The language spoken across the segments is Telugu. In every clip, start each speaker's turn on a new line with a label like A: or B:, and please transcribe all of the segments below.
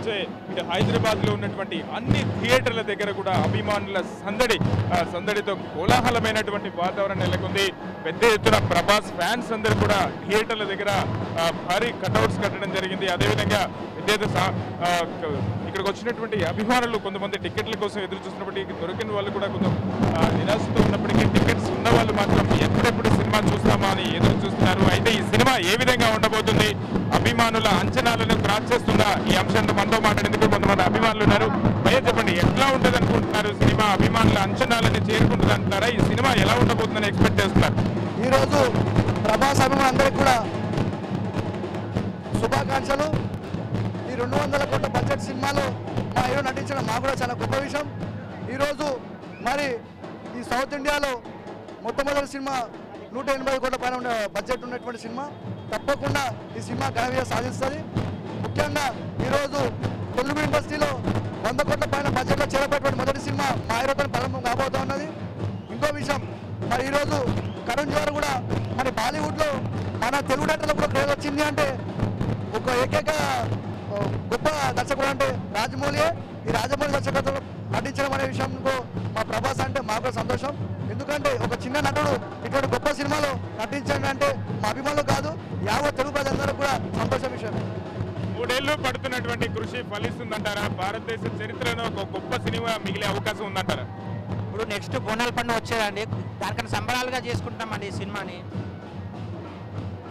A: నుంచే ఇటు హైదరాబాద్లో ఉన్నటువంటి అన్ని థియేటర్ల దగ్గర కూడా అభిమానుల సందడితో కోలాహలమైనటువంటి వాతావరణం నెలకొంది. పెద్ద ఎత్తున ప్రభాస్ ఫ్యాన్స్ అందరూ కూడా థియేటర్ల దగ్గర భారీ కటౌట్స్ కట్టడం జరిగింది. అదేవిధంగా ఇక్కడికి వచ్చినటువంటి అభిమానులు కొంతమంది టికెట్ల కోసం ఎదురు చూస్తున్నప్పటికీ దొరికిన వాళ్ళు కూడా కొంచెం నిరాశతో ఉన్నప్పటికీ టికెట్స్ ఉన్న వాళ్ళు మాత్రం ఎప్పుడెప్పుడు సినిమా చూస్తామా అని ఎదురు చూస్తున్నారు. అయితే ఈ సినిమా ఏ విధంగా ఉండబోతుంది, అభిమానుల అంచనాలను క్రాస్ చేస్తుందా, ఈ అంశంతో మనతో మాట్లాడేందుకు కొంతమంది అభిమానులు ఉన్నారు. భయ్యా చెప్పండి, ఎట్లా ఉంటుంది అనుకుంటున్నారు సినిమా? అభిమానుల అంచనాలను చేరుకుంటుంది అంటున్నారా? ఈ సినిమా ఎలా ఉండబోతుందని ఎక్స్పెక్ట్ చేస్తున్నారు?
B: ఈరోజు ప్రభాస్ అభిమానులందరికీ కూడా శుభాకాంక్షలు. ఈ 200 కోట్ల బడ్జెట్ సినిమాలో మా హీరో నటించడం మాకు కూడా చాలా గొప్ప విషయం. ఈరోజు మరి ఈ సౌత్ ఇండియాలో మొట్టమొదటి సినిమా 180 కోట్ల పైన బడ్జెట్ ఉన్నటువంటి సినిమా. తప్పకుండా ఈ సినిమా ఘన విజయం సాధిస్తుంది. ముఖ్యంగా ఈరోజు తెలుగు ఇండస్ట్రీలో 100 కోట్ల పైన బడ్జెట్లో చేరబడినటువంటి మొదటి సినిమా మా హీరోతో ప్రారంభం కాబోతూ ఉన్నది. ఇంకో విషయం, మరి ఈరోజు కరణ్ జోహర్ కూడా మరి బాలీవుడ్లో మన తెలుగు నటులకు కూడా క్రేజ్ వచ్చింది అంటే ఒక ఏకైక గొప్ప దర్శకుడు అంటే రాజమౌళి. ఈ రాజమౌళి దర్శకత్వంలో నటించడం అనే విషయంలో మా ప్రభాస్ అంటే మాకు సంతోషం. ఎందుకంటే ఒక చిన్న నటుడు ఇటువంటి గొప్ప సినిమాలో నటించండి అంటే మా అభిమానులు కాదు, యావత్ తెలుగు ప్రజలందరూ కూడా సంతోషం విషయం.
A: 3 ఏళ్ళు పడుతున్నటువంటి కృషి ఫలిస్తుందంటారా? భారతదేశ చరిత్రలో ఒక గొప్ప సినిమా మిగిలే అవకాశం ఉందంటారా?
C: ఇప్పుడు నెక్స్ట్ బోనాల పండుగ వచ్చేదండి, దానికన్నా సంబరాలుగా చేసుకుంటామండి. ఈ సినిమాని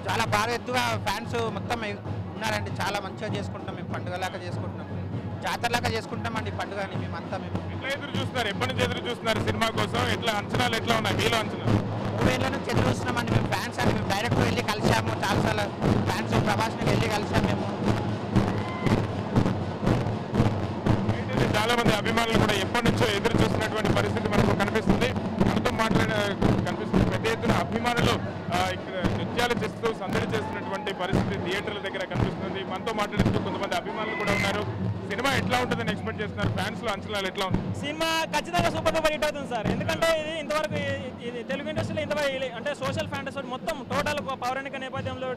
C: చాలా బాగా ఎత్తుగా ఫ్యాన్స్ మొత్తం ఉన్నారండి. చాలా మంచిగా చేసుకుంటాం, మేము పండుగలాగా చేసుకుంటున్నాం, జాతరలాగా చేసుకుంటామండి పండుగని. మేమంతా
A: ఎట్లా ఎదురు చూస్తున్నారు? ఎప్పటి నుంచి ఎదురు చూస్తున్నారు సినిమా కోసం? ఎట్లా అంచనాలు ఎట్లా ఉన్నాయి మీలో అంచనాలు?
C: 3 ఏళ్ళ నుంచి ఎదురు చూస్తున్నామండి మేము ఫ్యాన్స్ అని. మేము డైరెక్ట్ వెళ్ళి కలిసాము, చాలాసార్లు ఫ్యాన్స్ ప్రభాస్ని వెళ్ళి కలిసాము మేము.
A: చాలా మంది అభిమానులు కూడా ఎప్పటి నుంచో ఎదురు చూస్తున్నటువంటి పరిస్థితి మనకు కనిపిస్తుంది. మనతో కనిపిస్తుంది పెద్ద ఎత్తున అభిమానులు ఇక్కడ నృత్యాలు చేస్తూ సందడి చేస్తున్నటువంటి పరిస్థితి థియేటర్ల దగ్గర కనిపిస్తుంది. మనతో మాట్లాడుతూ కొంతమంది అభిమానులు కూడా ఉన్నారు. సినిమా ఎట్లా ఉంటుందని ఎక్స్పెక్ట్ చేస్తున్నారు? ఫ్యాన్స్ లో అంచనాలు ఎట్లా ఉంది?
D: సినిమా ఖచ్చితంగా సూపర్ డూపర్ హిట్ అవుతుంది సార్. ఎందుకంటే ఇది ఇంతవరకు ఇది తెలుగు ఇండస్ట్రీలో ఇంతవరకు అంటే సోషల్ ఫ్యాంటసీ మొత్తం టోటల్ పౌరాణిక నేపథ్యంలో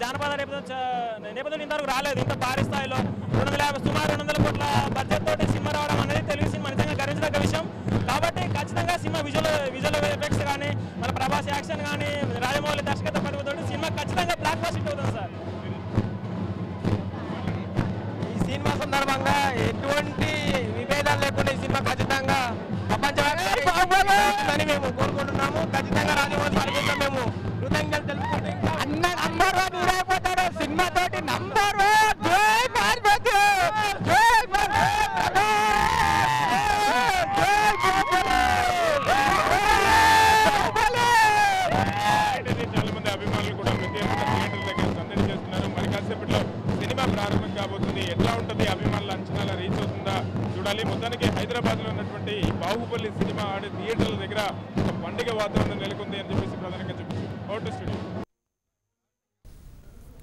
D: జానపద నేపథ్యంలో ఇంతవరకు రాలేదు. ఇంత భారీ స్థాయిలో 250 సుమారు 200 కోట్ల బడ్జెట్ తోటి సినిమా రావడం అనేది తెలుగు సినిమా నిజంగా గర్వించదగ్గ విషయం. కాబట్టి ఖచ్చితంగా సినిమా విజువల్ ఎఫెక్ట్స్ కానీ, మన ప్రభాస్ యాక్షన్ కానీ, రాజమౌళి దర్శకత్వ పరుగుతోటి సినిమా ఖచ్చితంగా బ్లాక్ బస్టర్ హిట్ అవుతుంది సార్.
C: సినిమా సందర్భంగా ఎటువంటి విభేదాలు లేకుండా ఈ సినిమా ఖచ్చితంగా ప్రపంచవ్యాప్తంగా మేము కోరుకుంటున్నాము. ఖచ్చితంగా రాజమౌళి పరిగెత్తాం మేము కృతజ్ఞతలు తెలుసుకుంటే అన్న నంబర్ 1 ఊరైపోతాడు సినిమా తోటి. నంబర్ 1
A: చాలా మంది అభిమానులు కూడా థియేటర్ దగ్గర సందడి చేస్తున్నారు. మరి కాసేపట్లో సినిమా ప్రారంభం కాబోతుంది. ఎట్లా ఉంటుంది, అభిమానుల అంచనాల రీచ్ అవుతుందా చూడాలి. మొత్తానికి హైదరాబాద్ లో ఉన్నటువంటి బాహుబలి సినిమా ఆడే థియేటర్ల దగ్గర ఒక పండుగ వాతావరణం నెలకొంది అని చెప్పేసి ప్రధానంగా చెప్పారు. స్టూడియో.